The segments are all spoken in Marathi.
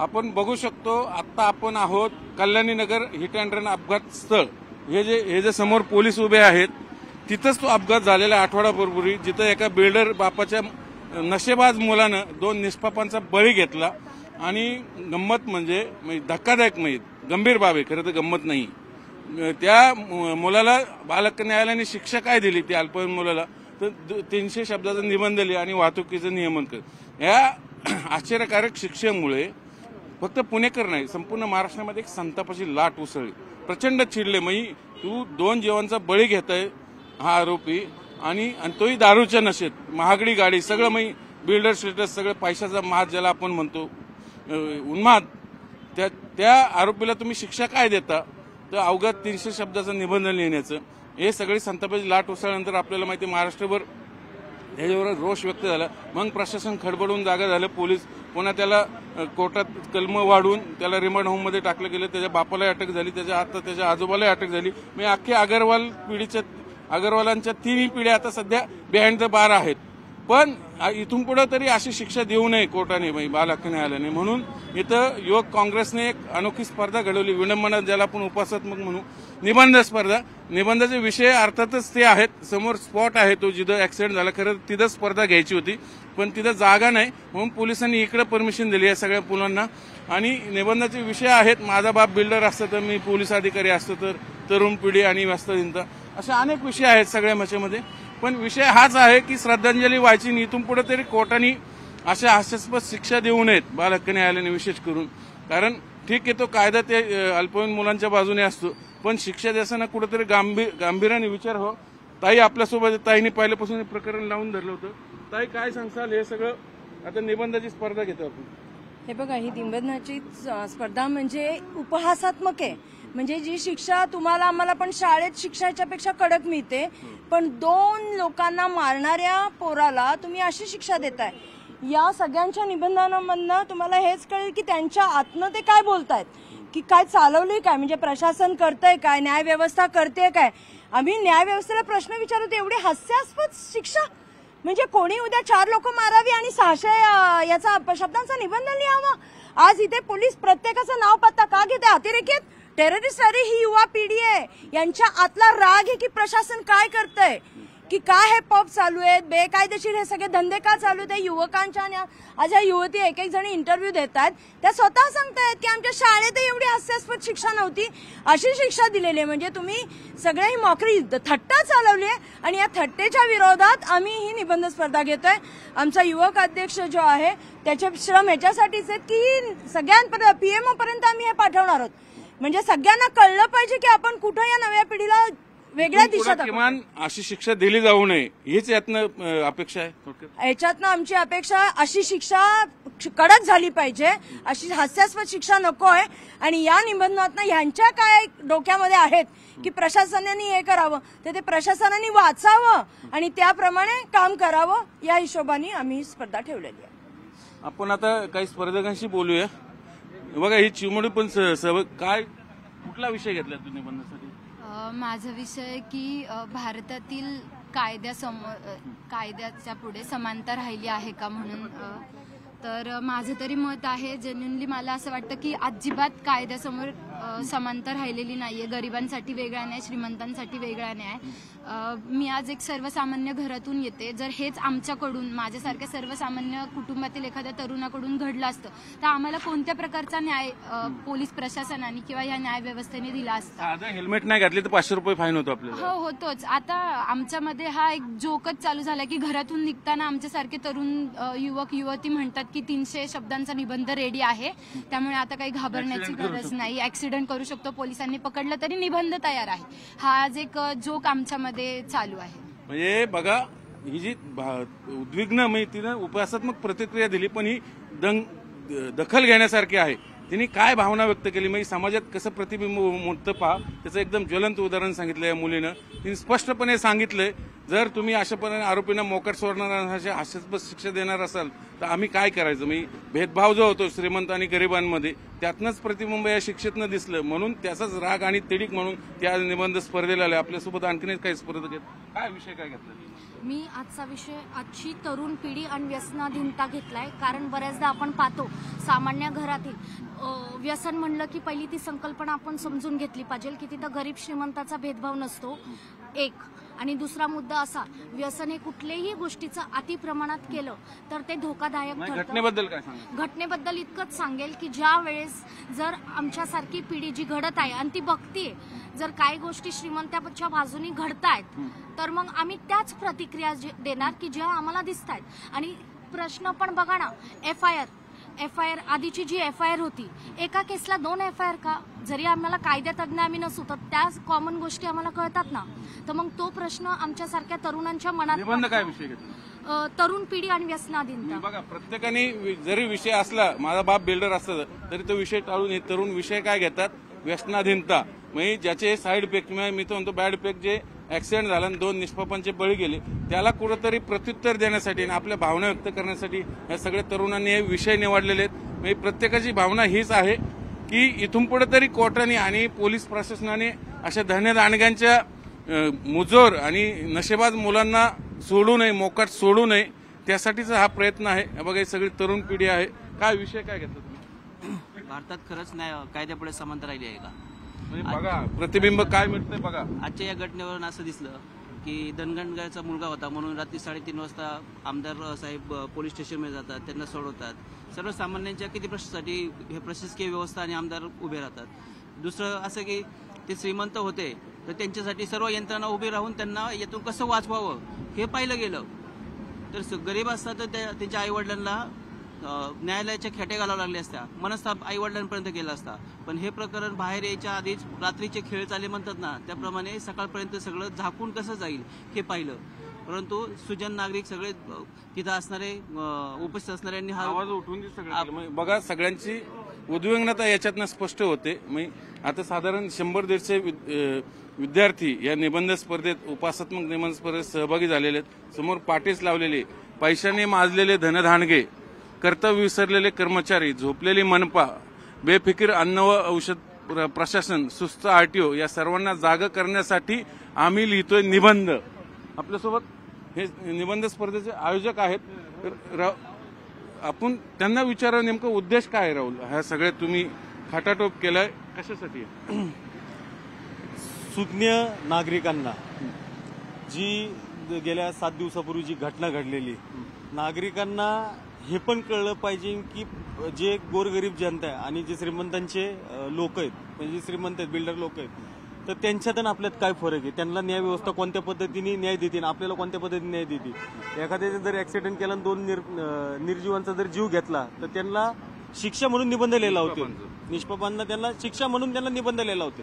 आपण बघू शकतो आता आपण आहोत कल्याणी नगर हिट अँड रन अपघात स्थळ। हे जे समोर पोलीस उभे आहेत तिथंच तो अपघात झालेला आठवडाभरापूर्वी, जिथं एका बिल्डर बापाच्या नशेबाज मुलानं 2 निष्पापांचा बळी घेतला। आणि गंमत म्हणजे धक्कादायक गंभीर बाब आहे, खरं तर गंमत नाही। त्या मुलाला बालहक्क न्यायालयाने शिक्षा काय दिली त्या अल्पवयीन मुलाला, तर 300 शब्दाचा निबंध लिहा आणि वाहतुकीचं नियमन कर। या आश्चर्यकारक शिक्षेमुळे फक्त पुणेकर नाही संपूर्ण महाराष्ट्रामध्ये एक संतापाची लाट उसळली। प्रचंड चिडले, तू 2 जीवांचा बळी घेताय हा आरोपी, आणि तोही दारूच्या नशेत, महागडी गाडी, सगळं बिल्डर स्टेटस, सगळं पैशाचा माज ज्याला आपण म्हणतो, उन्माद, त्या आरोपीला तुम्ही शिक्षा काय देता, तर अवघ्या 300 शब्दाचा निबंध लिहिण्याचं। हे सगळी संतापाची लाट उसळल्यानंतर आपल्याला माहिती महाराष्ट्रभर याच्यावर रोष व्यक्त झाला। मग प्रशासन खडबडून जागा झालं, पोलीस पुन्हा त्याला कोर्टात कलम वाढून त्याला रिमांड होममध्ये टाकलं गेलं। त्याच्या बापालाही अटक झाली, त्याच्या आजोबालाही अटक झाली। अख्खे अग्रवालांच्या 3 पिढ्या आता सध्या बिहाइंड द बार आहेत। पण इथून पुढे तरी अशी शिक्षा देऊ नये कोर्टाने, बालहक्क न्यायालयाने। म्हणून इथं युवक काँग्रेसने एक अनोखी स्पर्धा घडवली, विडंबना ज्याला आपण उपासात्मक म्हणू, निबंध स्पर्धा। निबंधाचे विषय अर्थातच ते आहेत, समोर स्पॉट आहे तो जिथं ऍक्सिडेंट झाला, खरं तिथं स्पर्धा घ्यायची होती पण तिथं जागा नाही, म्हणून पोलिसांनी इकडे परमिशन दिली या सगळ्या मुलांना। आणि निबंधाचे विषय आहेत, माझा बाप बिल्डर असतं तर मी पोलीस अधिकारी असतो, तर तरुण पिढी आणि वास्तवता, असे अनेक विषय आहेत सगळ्या मध्ये। पण विषय हाच आहे की श्रद्धांजली व्हायची, इथून पुढे तरी कोर्टाने अशा हास्यास्पद शिक्षा देऊ नयेत बालहक्क न्यायालयाने विशेष करून। कारण ठीक आहे, तो कायदा ते अल्पवयीन मुलांच्या बाजूने असतो, पण शिक्षा देताना कुठेतरी गांभीर्याने विचार हो। ताई आपल्यासोबत, ताईने पहिल्यापासून हे प्रकरण लावून धरलं होतं। ताई काय सांगसाल, हे सगळं आता निबंधाची स्पर्धा घेतो आपण? हे बघा, ही निबंधाची स्पर्धा म्हणजे उपहासात्मक आहे। म्हणजे जी शिक्षा तुम्हाला आम्हाला पण शाळेत शिक्षाच्या पेक्षा कडक मिळते, पण 2 लोकांना मारणाऱ्या पोराला तुम्ही अशी शिक्षा देताय। या सगळ्यांच्या निबंधांमधनं तुम्हाला हेच कळेल की त्यांच्या आतनं ते काय बोलतायत, की काय चालवलंय काय, म्हणजे प्रशासन करतंय काय, न्यायव्यवस्था करते काय। आम्ही न्यायव्यवस्थेला प्रश्न विचारतो, एवढी हास्यास्पद शिक्षा, म्हणजे कोणी उद्या 4 लोक मारावी आणि 600 याचा शब्दांचा निबंध लिहावा। आज इथे पोलीस प्रत्येकाचं नाव पत्ता का घेते? अतिरेकीत, टेररिस्ट अरे ही युवा पिढी आहे, यांच्या आतला राग आहे की प्रशासन काय करतंय, की काय हे पब चालू आहेत, बेकायदेशीर हे सगळे धंदे का चालू आहेत। युवकांच्या आणि आज ह्या युवती एक जणी इंटरव्ह्यू देत आहेत, त्या स्वतः सांगतायत की आमच्या शाळेतही एवढी हास्यास्पद शिक्षा नव्हती, अशी शिक्षा दिलेली आहे। म्हणजे तुम्ही सगळ्या ही मोकळी थट्टा चालवली आहे, आणि या थट्टेच्या विरोधात आम्ही ही निबंध स्पर्धा घेतोय। आमचा युवक अध्यक्ष जो आहे त्याचे श्रम ह्याच्यासाठीच आहेत की सगळ्यांपर्यंत पीएमओ पर्यंत आम्ही हे पाठवणार आहोत, म्हणजे सगळ्यांना कळलं पाहिजे की आपण कुठं या नव्या पिढीला वेगळ्या दिशा, किमान अशी शिक्षा दिली जाऊ नये हीच यातनं अपेक्षा आहे। याच्यातनं आमची अपेक्षा अशी शिक्षा कडक झाली पाहिजे, अशी हास्यास्पद शिक्षा नको आहे। आणि या निबंधातनं ह्यांच्या काय डोक्यामध्ये आहेत की प्रशासनाने हे करावं, तर ते प्रशासनाने वाचावं आणि त्याप्रमाणे काम करावं, या हिशोबाने आम्ही ही स्पर्धा ठेवलेली आहे। आपण आता काही स्पर्धकांशी बोलूया। बघा, ही चिमुरडी पण काय, कुठला विषय घेतला तुम्ही निबंधासाठी? माझा विषय की भारतातील कायद्याच्या पुढे समानता राहिली आहे का म्हणून। तर माझं तरी मत आहे, जेन्युनली मला असं वाटतं की अजिबात कायद्यासमोर समानता राहिलेली नाहीये। गरिबांसाठी वेगळा न्याय, श्रीमंतांसाठी वेगळा न्याय। मी आज एक सर्वसामान्य घरातून येते, जर हेच आमच्याकडून, माझ्यासारख्या सर्वसामान्य कुटुंबातील एखाद्या तरुणाकडून घडलं असतं तर आम्हाला कोणत्या प्रकारचा न्याय पोलीस प्रशासनाने किंवा या न्याय व्यवस्थेने दिला असता? हेल्मेट नाही घातली तर 500 रुपये फाईन होतो आपल्याला। हो, होतोच। आता आमच्यामध्ये हा एक जोकच चालू झाला की घरातून निघताना आमच्यासारखे तरुण युवक युवती म्हणतात की 300 शब्दांचा निबंध रेडी आहे, त्यामुळे आता काही घाबरण्याची गरज नाही, ऍक्सिडेंट करू शकतो, पोलिसांनी पकडलं तरी निबंध तयार आहे। हा आज एक जोक आमच्यामध्ये चालू आहे। म्हणजे बघा, ही जी उद्विग्न तिने उपहासात्मक प्रतिक्रिया दिली, पण ही दखल घेण्यासारखी आहे। तिने काय भावना व्यक्त केली, समाजात कसं प्रतिबिंब मोठं पहा, त्याचं एकदम ज्वलंत उदाहरण सांगितलं या मुलीनं। तिने स्पष्टपणे सांगितलंय, जर तुम्ही अशापणे आरोपींना मोकाट सोडणार, हास्यास्पद शिक्षा देणार असाल तर आम्ही काय करायचं। भेदभाव जो होतो श्रीमंत आणि गरिबांमध्ये, त्यातनंच प्रतिबिंब या शिक्षेतनं दिसलं, म्हणून त्याचाच राग आणि तिडीक म्हणून त्या निबंध स्पर्धेला आले। आपल्यासोबत आणखीन काही स्पर्धक आहेत। काय विषय काय घेतला? मी आजचा विषय आजची तरुण पिढी आणि व्यसनाधीनता घेतलाय. कारण बऱ्याचदा आपण पाहतो सामान्य घरातील व्यसन म्हणलं की पहिली ती संकल्पना आपण समजून घेतली पाहिजे की तिथं गरीब श्रीमंताचा भेदभाव नसतो एक. आणि दुसरा मुद्दा असा, व्यसन हे कुठल्याही गोष्टीचं अति प्रमाणात केलं तर ते धोकादायक ठरतं. घटनेबद्दल काय सांगा? घटनेबद्दल इतकंच सांगेल की ज्या वेळेस जर आमच्यासारखी पिढी जी घडत आहे आणि ती बघतीये जर काही गोष्टी श्रीमंताच्या बाजूनी घडतायत तर मग आम्ही त्याच प्रतिक्रिया देणार की ज्या आम्हाला दिसत आहेत. आणि प्रश्न पण बघा ना, एफ आय आर आधीची जी FIR होती, एका केसला 2 FIR का? जरी आम्हाला कायद्यातज्ञ आम्ही नसू तर त्या कॉमन गोष्टी आम्हाला कळतात ना. तर मग तो प्रश्न आमच्यासारख्या तरुणांच्या मनात निबंध काय विषय घेतला? तरुण पिढी आणि व्यसनाधीनता. बघा, प्रत्येकाने जरी विषय असला, माझा बाप बिल्डर असला तरी तो विषय टाळून हे तरुण विषय काय घेतात? व्यसनाधीनता. म्हणजे ज्याचे साईड इफेक्ट, मी तो म्हणतो बॅड इफेक्ट, जे ऍक्सिडेंट झाला आणि 2 निष्पापांचे बळी गेले, त्याला कुठेतरी प्रत्युत्तर देण्यासाठी आणि आपल्या भावना व्यक्त करण्यासाठी या सगळ्या तरुणांनी हे विषय निवडलेले आहेत. म्हणजे प्रत्येकाची भावना हीच आहे की इथून पुढे तरी कोर्टाने आणि पोलीस प्रशासनाने अशा धन्यदांडग्यांच्या मुजोर आणि नशेबाज मुलांना सोडू नये, मोकाट सोडू नये, त्यासाठीच हा प्रयत्न आहे. बघा, ही सगळी तरुण पिढी आहे. काय विषय काय घेतला तुम्ही? भारतात खरंच न्याय कायद्यापुढे समानता राहिली आहे का? म्हणजे बघा, प्रतिबिंब काय मिळतंय बघा. आजच्या या घटनेवरून असं दिसलं की धनगरचा मुलगा होता म्हणून रात्री 3:30 वाजता आमदार साहेब पोलीस स्टेशनमध्ये जातात, त्यांना सोडवतात. सर्वसामान्यांच्या किती प्रश्नासाठी हे प्रशासकीय व्यवस्था आणि आमदार उभे राहतात. दुसरं असं की ते श्रीमंत होते तर त्यांच्यासाठी सर्व यंत्रणा उभी राहून त्यांना यातून कसं वाचवावं हे पाहिलं गेलं. तर गरीब असतात तर त्यांच्या आईवडिलांना न्यायालयाच्या खेटे घालावं लागले असत्या, मनस्ताप आईवडिलांपर्यंत गेला असता. पण हे प्रकरण बाहेर यायच्या आधीच रात्रीचे खेळ चालले म्हणतात ना, त्याप्रमाणे सकाळपर्यंत सगळं झाकून कसं जाईल हे पाहिलं. परंतु सुजन नागरिक सगळे तिथं असणारे उपस्थित असणाऱ्यांनी हा आवाज उठवून सगळं बघा, सगळ्यांची उद्विग्नता याच्यातनं स्पष्ट होते. आता साधारण 100-150 विद्यार्थी या निबंध स्पर्धेत, उपासात्मक निबंध स्पर्धेत सहभागी झालेले आहेत. समोर पाटीस लावलेले, पैशाने माजलेले धनधानगे, कर्तव्य विसरलेले कर्मचारी, झोपलेली मनपा, बेफिकीर अन्न व औषध प्रशासन, सुस्त RTO, या सर्वांना जागा करण्यासाठी आम्ही लिहितोय निबंध. आपल्यासोबत हे निबंध स्पर्धेचे आयोजक आहेत. आपण त्यांना विचारा, नेमकं उद्देश काय आहे राहुल? ह्या सगळ्या तुम्ही खाटाटोप केलाय, कशासाठी? सुज्ञ नागरिकांना जी गेल्या 7 दिवसापूर्वी जी घटना घडलेली, नागरिकांना हे पण कळलं पाहिजे की जे गोरगरीब जनता आहे आणि जे श्रीमंतांचे लोक आहेत, म्हणजे जे श्रीमंत आहेत, बिल्डर लोक आहेत, तर त्यांच्यात आणि आपल्यात काय फरक आहे? त्यांना न्याय व्यवस्था कोणत्या पद्धतीने न्याय देते, आपल्याला कोणत्या पद्धतीने न्याय देते? एखाद्याने जर ऍक्सिडेंट केला आणि 2 निर्जीवांचा जर जीव घेतला तर त्यांना शिक्षा म्हणून निबंध लिहिला होते. निष्पापांना त्यांना शिक्षा म्हणून त्यांना निबंध लिहिला होते.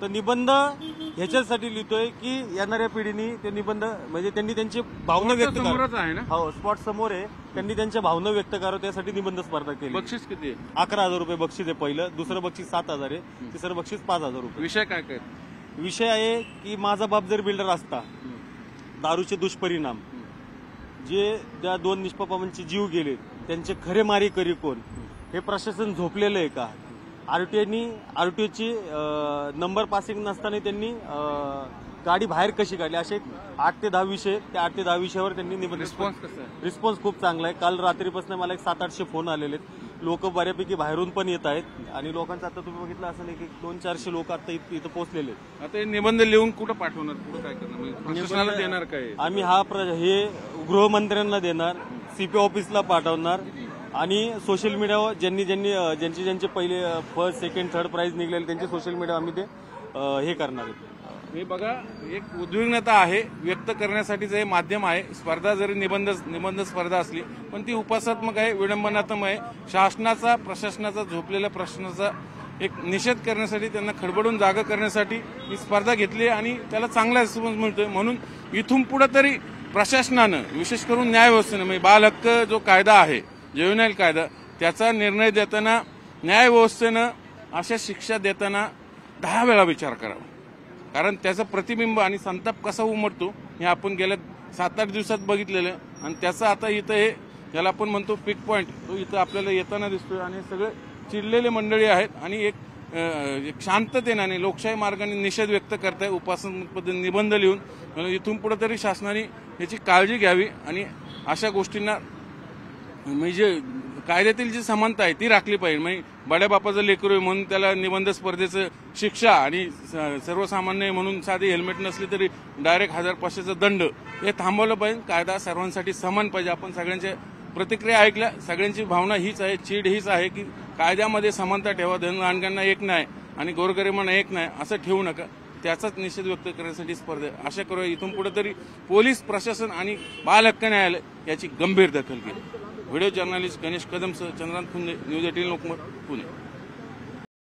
तर निबंध ह्याच्यासाठी लिहितोय की येणाऱ्या पिढीने ते निबंध, म्हणजे त्यांनी त्यांची भावना व्यक्त करावी. हो, स्पॉट समोर आहे. त्यांनी त्यांच्या भावना व्यक्त करावं, त्यासाठी निबंध स्पर्धा केली. बक्षीस किती आहे? 11,000 रुपये बक्षीस आहे. पहिलं, दुसरं बक्षीस 7,000 आहे, तिसरं बक्षीस 5,000 रुपये. विषय काय काय? विषय आहे की माझा बाप जर बिल्डर असता, दारूचे दुष्परिणाम, जे त्या 2 निष्पापांचे जीव गेले, त्यांचे खरे मारेकरी कोण, हे प्रशासन झोपलेलं आहे का? RTOची नंबर पासिंग नसताना त्यांनी गाडी बाहेर कशी काढली, असे 8 ते 10 विषय, त्या 8 ते 10 विषयावर त्यांनी निबंध. रिस्पॉन्स कसा आहे? रिस्पॉन्स खूप चांगला आहे. काल रात्रीपासून मला 700-800 फोन आलेले आहेत. लोक बऱ्यापैकी बाहेरून पण येत आहेत आणि लोकांचं आता तुम्ही बघितलं असं नाही की 200-400 लोक आता इथं पोहोचलेले आहेत. आता हे निबंध लिहून कुठं पाठवणार, कुठं काय करणार? प्रशासनाला देणार काय? आम्ही हे गृहमंत्र्यांना देणार, CP ऑफिसला पाठवणार आणि सोशल मीडियावर ज्यांचे पहिले फर्स्ट, सेकंड, थर्ड प्राइज निघलेले त्यांचे सोशल मीडिया आम्ही ते हे करणार आहेत. हे बघा, एक उद्विग्नता आहे, व्यक्त करण्यासाठीचं हे माध्यम आहे. स्पर्धा जरी निबंध स्पर्धा असली पण ती उपासात्मक आहे, विडंबनात्मक आहे. शासनाचा, प्रशासनाचा झोपलेल्या प्रश्नाचा एक निषेध करण्यासाठी, त्यांना खडबडून जागा करण्यासाठी ही स्पर्धा घेतली आणि त्याला चांगला रिस्पॉन्स मिळतोय. म्हणून इथून पुढे तरी प्रशासनानं, विशेष करून न्याय व्यवस्थेनं, म्हणजे बाल हक्क जो कायदा आहे, ज्युव्हेनाइल कायदा, त्याचा निर्णय देताना न्याय व्यवस्थेनं अशा शिक्षा देताना 10 वेळा विचार करावा. कारण त्याचं प्रतिबिंब आणि संताप कसा उमटतो हे आपण गेल्या 7-8 दिवसात बघितलेलं, आणि त्याचं आता इथं हे ज्याला आपण म्हणतो पिक पॉइंट, तो इथं आपल्याला येताना दिसतोय. आणि सगळे चिडलेले मंडळी आहेत आणि एक एक शांततेने आणि लोकशाही मार्गाने निषेध व्यक्त करताय, उपासन पद्धतीने निबंध लिहून. इथून पुढे तरी शासनाने याची काळजी घ्यावी आणि अशा गोष्टींना म्हणजे कायद्यातील जी समानता आहे ती राखली पाहिजे. म्हणजे बड्या बापाचं लेकरू आहे म्हणून त्याला निबंध स्पर्धेचं शिक्षा आणि सर्वसामान्य म्हणून साधी हेल्मेट नसली तरी डायरेक्ट 1500चा दंड हे थांबवलं पाहिजे. कायदा सर्वांसाठी समान पाहिजे. आपण सगळ्यांच्या प्रतिक्रिया ऐकल्या, सगळ्यांची भावना हीच आहे, चीड हीच आहे की कायद्यामध्ये समानता ठेवा, धनवानगांना एक नाही आणि गोरगरिबांना एक नाही असं ठेवू नका. त्याचाच निषेध व्यक्त करण्यासाठी स्पर्धा आशा करूया इथून पुढे तरी पोलीस प्रशासन आणि बाल हक्क न्यायालय याची गंभीर दखल घेईल. व्हिडिओ जर्नलिस्ट गणेश कदमसह चंद्रांत खुंदे, न्यूज 18 लोकमत, पुणे.